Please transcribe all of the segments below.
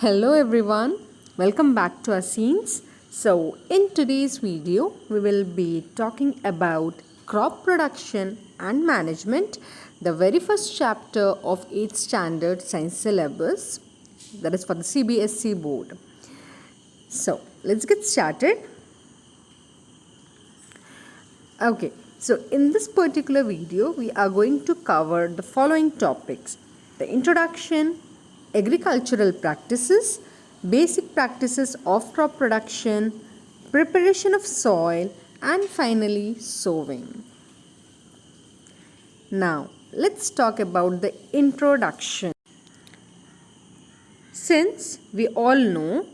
Hello everyone, welcome back to Aseens. So in today's video we will be talking about crop production and management, the very first chapter of 8th standard science syllabus, that is for the Cbse board. So let's get started. Okay, so in this particular video we are going to cover the following topics: the introduction, agricultural practices, basic practices of crop production, preparation of soil, and finally sowing. Now let's talk about the introduction. Since we all know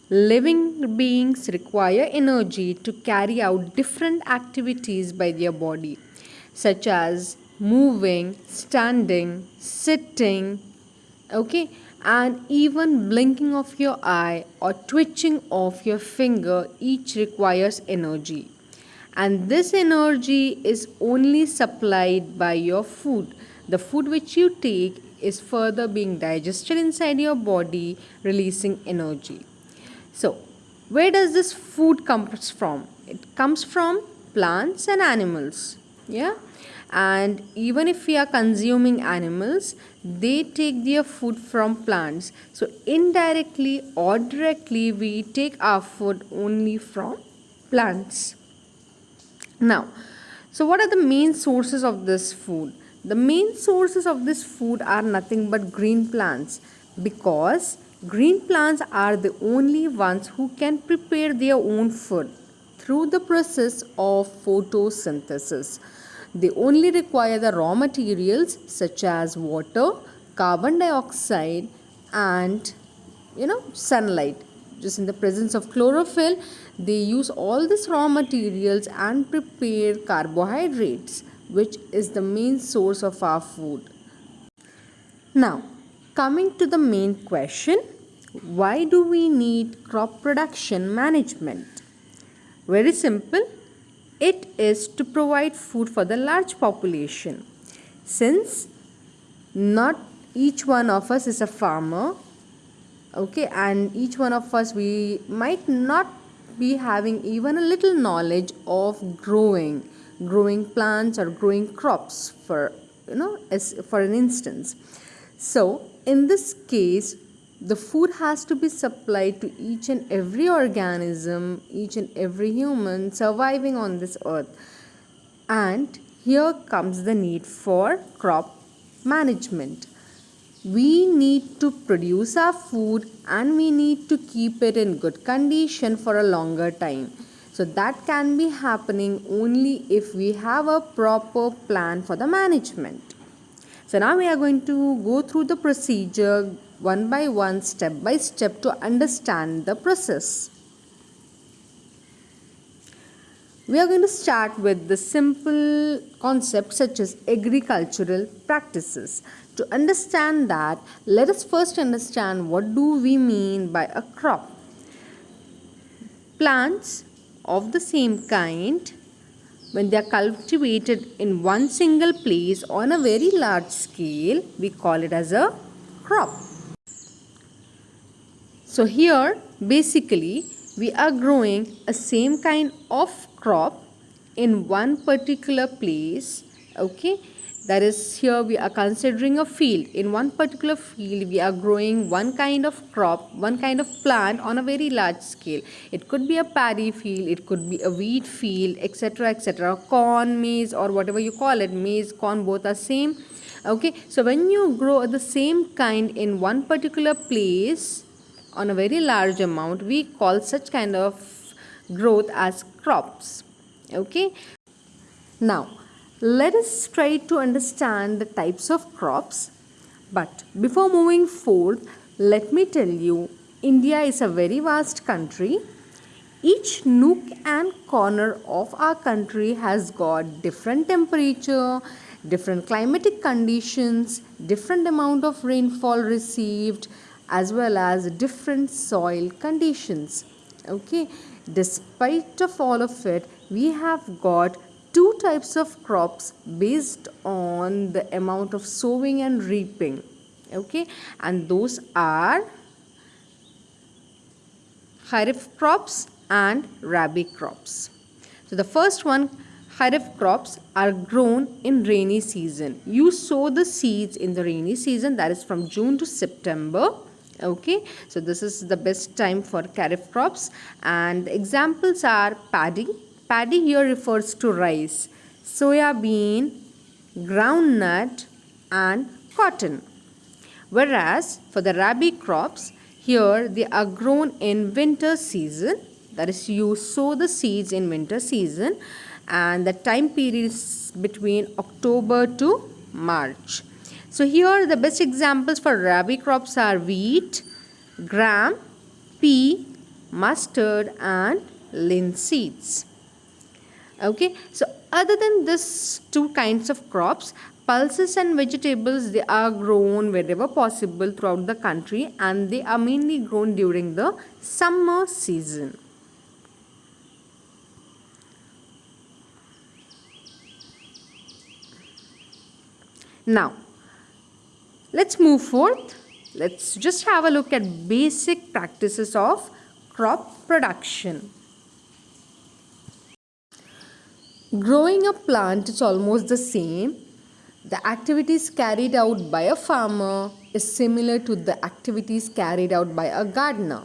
living beings require energy to carry out different activities by their body, such as moving, standing, sitting, okay, and even blinking of your eye or twitching of your finger, each requires energy. And this energy is only supplied by your food. The food which you take is further being digested inside your body, releasing energy. So, where does this food comes from? It comes from plants and animals. Yeah, and even if we are consuming animals, they take their food from plants. So, indirectly or directly, we take our food only from plants. Now, so what are the main sources of this food? The main sources of this food are nothing but green plants, because green plants are the only ones who can prepare their own food through the process of photosynthesis. They only require the raw materials such as water, carbon dioxide, and sunlight. Just in the presence of chlorophyll, they use all these raw materials and prepare carbohydrates, which is the main source of our food. Now, coming to the main question, why do we need crop production management? Very simple. It is to provide food for the large population. Since not each one of us is a farmer, okay, and each one of us, we might not be having even a little knowledge of growing plants or growing crops, for as for an instance. So in this case, the food has to be supplied to each and every organism, each and every human surviving on this earth. And here comes the need for crop management. We need to produce our food and we need to keep it in good condition for a longer time. So that can be happening only if we have a proper plan for the management. So now we are going to go through the procedure one by one, step by step, to understand the process. We are going to start with the simple concepts such as agricultural practices. To understand that, let us first understand what do we mean by a crop. Plants of the same kind, when they are cultivated in one single place on a very large scale, we call it as a crop. So here basically we are growing a same kind of crop in one particular place, okay. That is, here we are considering a field. In one particular field, we are growing one kind of crop, one kind of plant on a very large scale. It could be a paddy field, it could be a wheat field, etc., etc. Corn, maize, or whatever you call it. Maize, corn, both are same. Okay, so when you grow the same kind in one particular place on a very large amount, we call such kind of growth as crops. Okay. Now, let us try to understand the types of crops. But before moving forward, let me tell you, India is a very vast country. Each nook and corner of our country has got different temperature, different climatic conditions, different amount of rainfall received, as well as different soil conditions. Okay, despite of all of it, we have got two types of crops based on the amount of sowing and reaping. Okay, and those are kharif crops and rabi crops. So the first one, kharif crops are grown in rainy season. You sow the seeds in the rainy season, that is from June to September. Okay, so this is the best time for kharif crops, and examples are paddy. Paddy here refers to rice, soya bean, groundnut and cotton. Whereas for the rabi crops, here they are grown in winter season, that is you sow the seeds in winter season, and the time period is between October to March. So here the best examples for rabi crops are wheat, gram, pea, mustard and linseeds. Okay, so other than this two kinds of crops, pulses and vegetables, they are grown wherever possible throughout the country, and they are mainly grown during the summer season. Now let's move forth. Let's just have a look at basic practices of crop production. Growing a plant is almost the same. The activities carried out by a farmer is similar to the activities carried out by a gardener.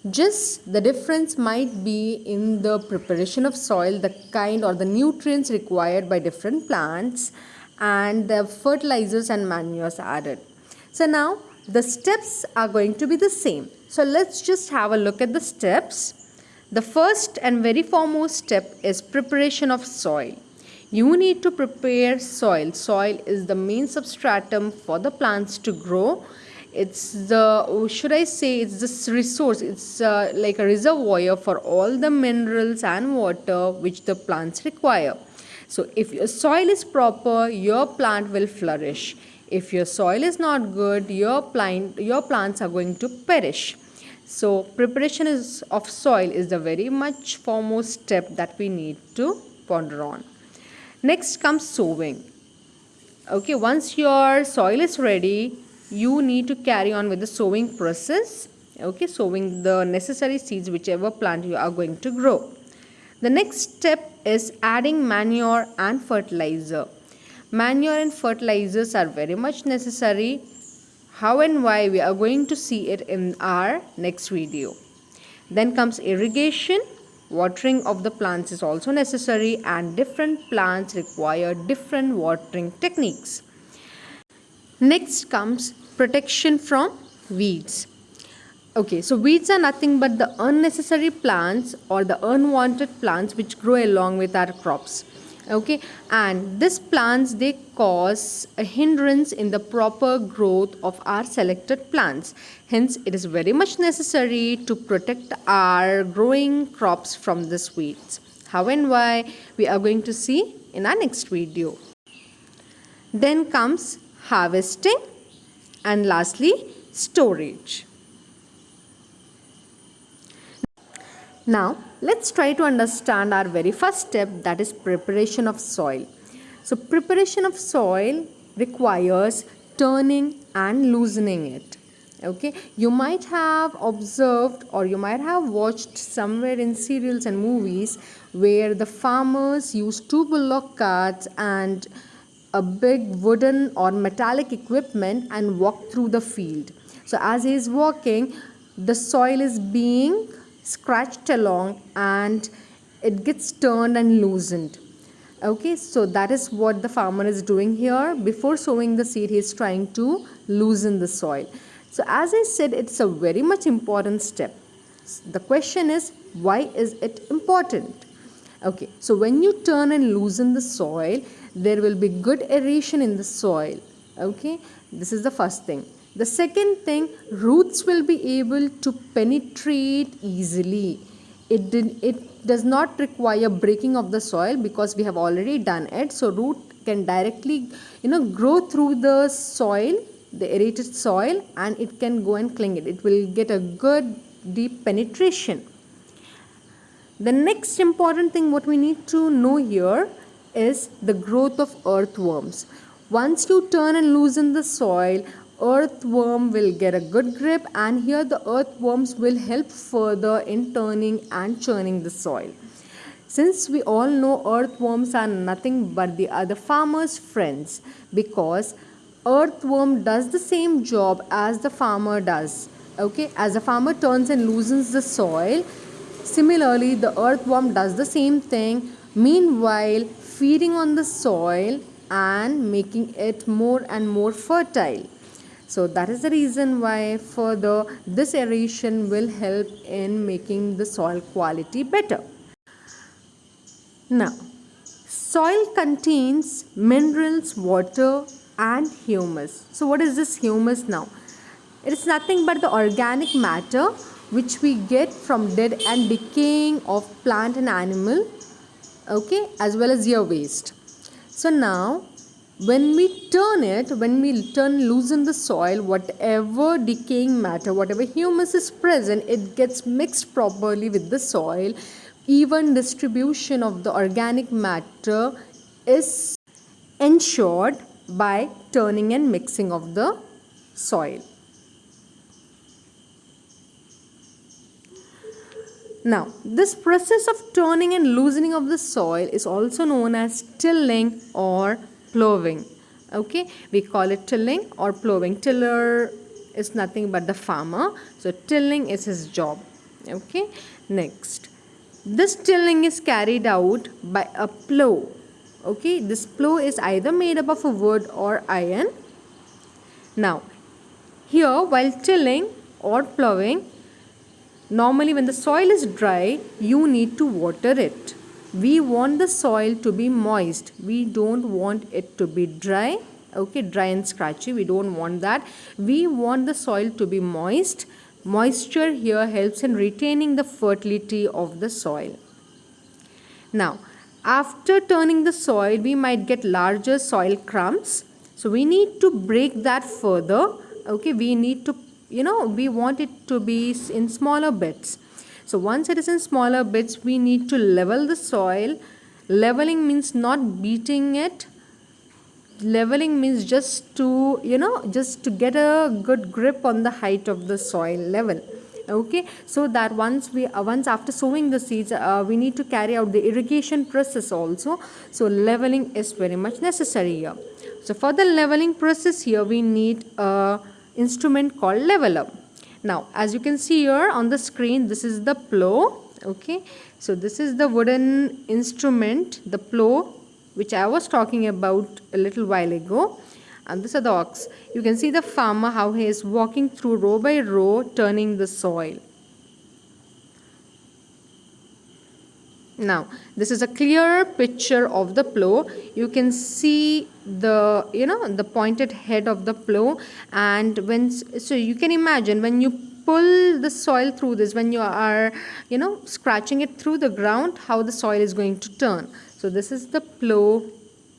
Just the difference might be in the preparation of soil, the kind or the nutrients required by different plants, and the fertilizers and manures added. So now the steps are going to be the same. So let's just have a look at the steps. The first and very foremost step is preparation of soil. You need to prepare soil. Soil is the main substratum for the plants to grow. It's the, should I say, it's this resource. It's like a reservoir for all the minerals and water which the plants require. So if your soil is proper, your plant will flourish. If your soil is not good, your plants are going to perish. So preparation of soil is the very much foremost step that we need to ponder on. Next comes sowing. Okay, once your soil is ready, you need to carry on with the sowing process. Okay, sowing the necessary seeds whichever plant you are going to grow. The next step is adding manure and fertilizer. Manure and fertilizers are very much necessary. How and why, we are going to see it in our next video. Then comes irrigation. Watering of the plants is also necessary, and different plants require different watering techniques. Next comes protection from weeds. Okay, so weeds are nothing but the unnecessary plants or the unwanted plants which grow along with our crops. Okay, and these plants, they cause a hindrance in the proper growth of our selected plants. Hence it is very much necessary to protect our growing crops from these weeds. How and why, we are going to see in our next video. Then comes harvesting, and lastly storage. Now let's try to understand our very first step, that is preparation of soil. So preparation of soil requires turning and loosening it. Okay, you might have observed or you might have watched somewhere in serials and movies where the farmers use two bullock carts and a big wooden or metallic equipment and walk through the field. So as he is walking, the soil is being scratched along and it gets turned and loosened. Okay, so that is what the farmer is doing here. Before sowing the seed, he is trying to loosen the soil. So as I said, it's a very much important step. The question is, why is it important? Okay, so when you turn and loosen the soil, there will be good aeration in the soil. Okay, this is the first thing. The second thing, roots will be able to penetrate easily. It does not require breaking of the soil because we have already done it. So root can directly grow through the soil, the aerated soil, and it can go and cling it. It will get a good deep penetration. The next important thing what we need to know here is the growth of earthworms. Once you turn and loosen the soil, earthworm will get a good grip, and here the earthworms will help further in turning and churning the soil. Since we all know earthworms are nothing but the other farmer's friends, because earthworm does the same job as the farmer does. Okay, as the farmer turns and loosens the soil, similarly the earthworm does the same thing, meanwhile feeding on the soil and making it more and more fertile. So that is the reason why further this aeration will help in making the soil quality better. Now, soil contains minerals, water and humus. So what is this humus now? It is nothing but the organic matter which we get from dead and decaying of plant and animal, okay, as well as your waste. So now when we loosen the soil, whatever decaying matter, whatever humus is present, it gets mixed properly with the soil. Even distribution of the organic matter is ensured by turning and mixing of the soil. Now, this process of turning and loosening of the soil is also known as tilling or plowing. Okay, we call it tilling or plowing. Tiller is nothing but the farmer, so tilling is his job. Okay, next, this tilling is carried out by a plow. Okay, this plow is either made up of a wood or iron. Now, here while tilling or plowing, normally when the soil is dry, you need to water it. We want the soil to be moist. We don't want it to be dry. Okay, dry and scratchy. We don't want that. We want the soil to be moist. Moisture here helps in retaining the fertility of the soil. Now, after turning the soil, we might get larger soil crumbs. So we need to break that further. Okay, we need to, we want it to be in smaller bits. So once it is in smaller bits, we need to level the soil. Leveling means not beating it. Leveling means just to get a good grip on the height of the soil level. Okay, so that once after sowing the seeds, we need to carry out the irrigation process also. So leveling is very much necessary here. So for the leveling process here, we need a instrument called leveler. Now, as you can see here on the screen, this is the plow. Okay, so this is the wooden instrument, the plow, which I was talking about a little while ago. And these are the ox. You can see the farmer how he is walking through row by row, turning the soil. Now, this is a clear picture of the plow. You can see the the pointed head of the plow, and so you can imagine when you pull the soil through this, when you are scratching it through the ground, how the soil is going to turn. So this is the plow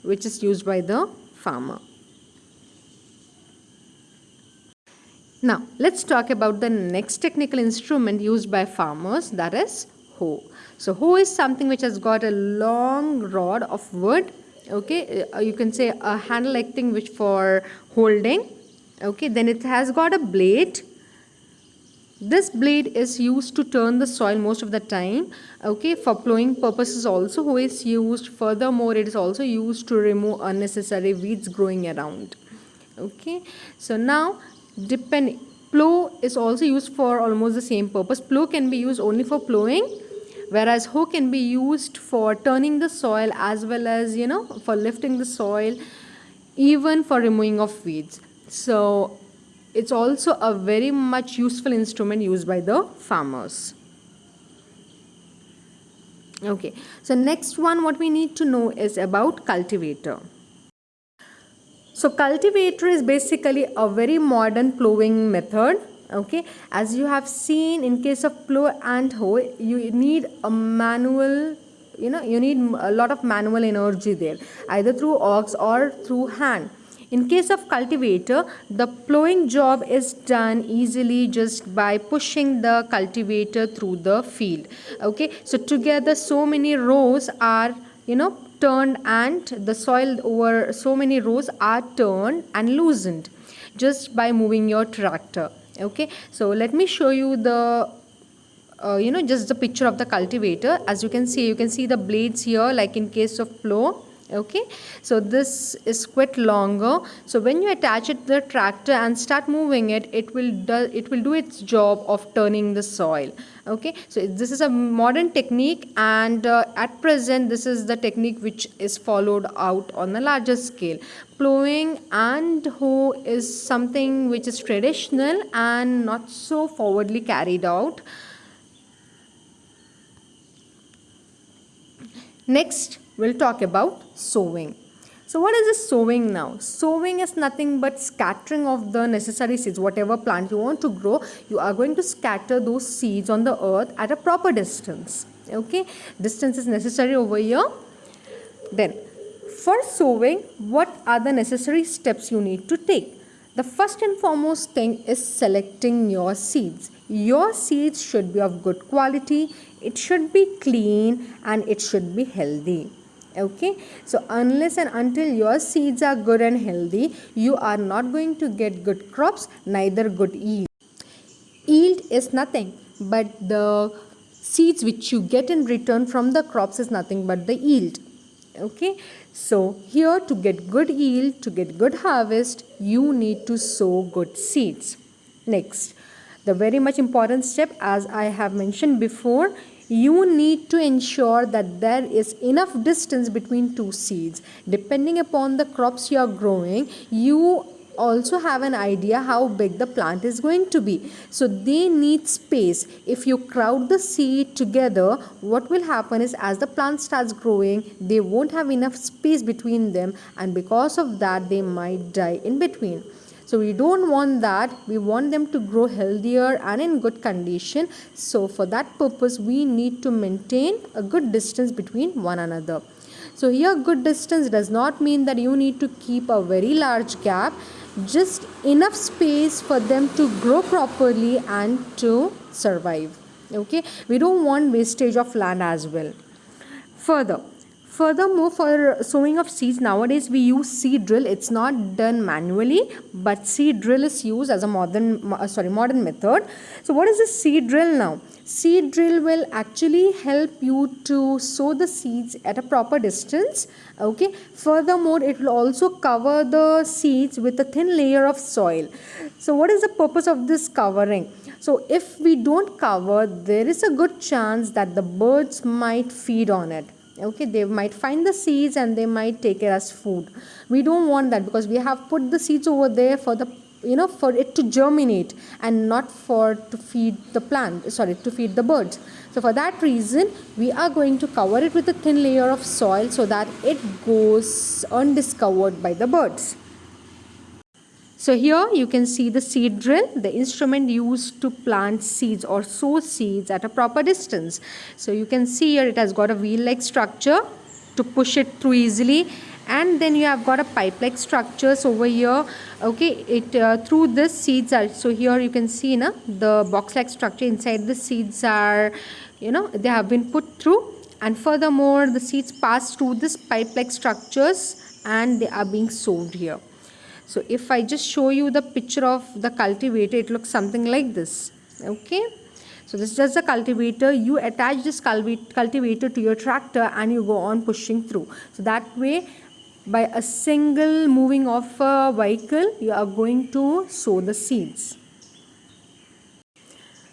which is used by the farmer. Now, let's talk about the next technical instrument used by farmers, that is hoe. So hoe is something which has got a long rod of wood. Okay, you can say a handle-like thing which for holding. Okay, then it has got a blade. This blade is used to turn the soil most of the time. Okay, for plowing purposes also hoe is used. Furthermore, it is also used to remove unnecessary weeds growing around. Okay, so now plow is also used for almost the same purpose. Plow can be used only for plowing, whereas hoe can be used for turning the soil as well as for lifting the soil, even for removing of weeds. So it's also a very much useful instrument used by the farmers. Okay, so next one what we need to know is about cultivator. So cultivator is basically a very modern plowing method. Okay, as you have seen, in case of plow and hoe, you need a manual, you need a lot of manual energy there, either through ox or through hand. In case of cultivator, the plowing job is done easily just by pushing the cultivator through the field. Okay, so together so many rows are turned, and the soil over so many rows are turned and loosened. just by moving your tractor. Okay, so let me show you the just the picture of the cultivator. As you can see the blades here, like in case of plow. Okay, so this is quite longer, so when you attach it to the tractor and start moving it, it will do its job of turning the soil. Okay, so this is a modern technique, and at present this is the technique which is followed out on a larger scale. Plowing and hoe is something which is traditional and not so forwardly carried out. Next, we'll talk about sowing. So what is this sowing now? Sowing is nothing but scattering of the necessary seeds. Whatever plant you want to grow, you are going to scatter those seeds on the earth at a proper distance. Okay, distance is necessary over here. Then, for sowing, what are the necessary steps you need to take? The first and foremost thing is selecting your seeds. Your seeds should be of good quality, it should be clean, and it should be healthy. Okay, so unless and until your seeds are good and healthy, you are not going to get good crops, neither good yield. Yield is nothing but the seeds which you get in return from the crops is nothing but the yield. Okay, so here, to get good yield, to get good harvest, you need to sow good seeds. Next, the very much important step, as I have mentioned before, you need to ensure that there is enough distance between two seeds. Depending upon the crops you are growing, you also have an idea how big the plant is going to be, so they need space. If you crowd the seed together, what will happen is, as the plant starts growing, they won't have enough space between them, and because of that they might die in between. So we don't want that. We want them to grow healthier and in good condition. So for that purpose, we need to maintain a good distance between one another. So here, good distance does not mean that you need to keep a very large gap, just enough space for them to grow properly and to survive. Okay, we don't want wastage of land as well. Furthermore, for sowing of seeds, nowadays we use seed drill. It's not done manually, but seed drill is used as a modern method. So what is the seed drill now? Seed drill will actually help you to sow the seeds at a proper distance. Okay. Furthermore, it will also cover the seeds with a thin layer of soil. So what is the purpose of this covering? So if we don't cover, there is a good chance that the birds might feed on it. Okay, they might find the seeds and they might take it as food. We don't want that, because we have put the seeds over there for the for it to germinate and not to feed to feed the birds. So for that reason, we are going to cover it with a thin layer of soil so that it goes undiscovered by the birds. So here you can see the seed drill, the instrument used to plant seeds or sow seeds at a proper distance. So you can see here it has got a wheel-like structure to push it through easily, and then you have got a pipe-like structures over here. Okay, it through this seeds are, so here you can see the box-like structure. Inside the seeds are, they have been put through, and furthermore the seeds pass through this pipe-like structures and they are being sowed here. So if I just show you the picture of the cultivator, it looks something like this. Okay, so this is just the cultivator. You attach this cultivator to your tractor and you go on pushing through. So that way, by a single moving of a vehicle, you are going to sow the seeds.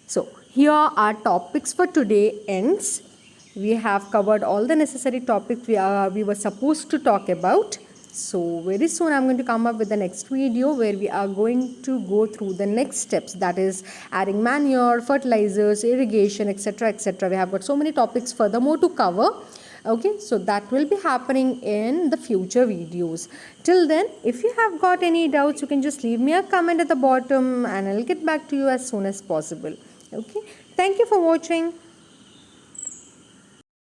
So here our topics for today ends. We have covered all the necessary topics we were supposed to talk about. So very soon I'm going to come up with the next video where we are going to go through the next steps, that is adding manure, fertilizers, irrigation, etc., etc. We have got so many topics furthermore to cover. Okay, so that will be happening in the future videos. Till then, if you have got any doubts, you can just leave me a comment at the bottom and I'll get back to you as soon as possible. Okay, thank you for watching.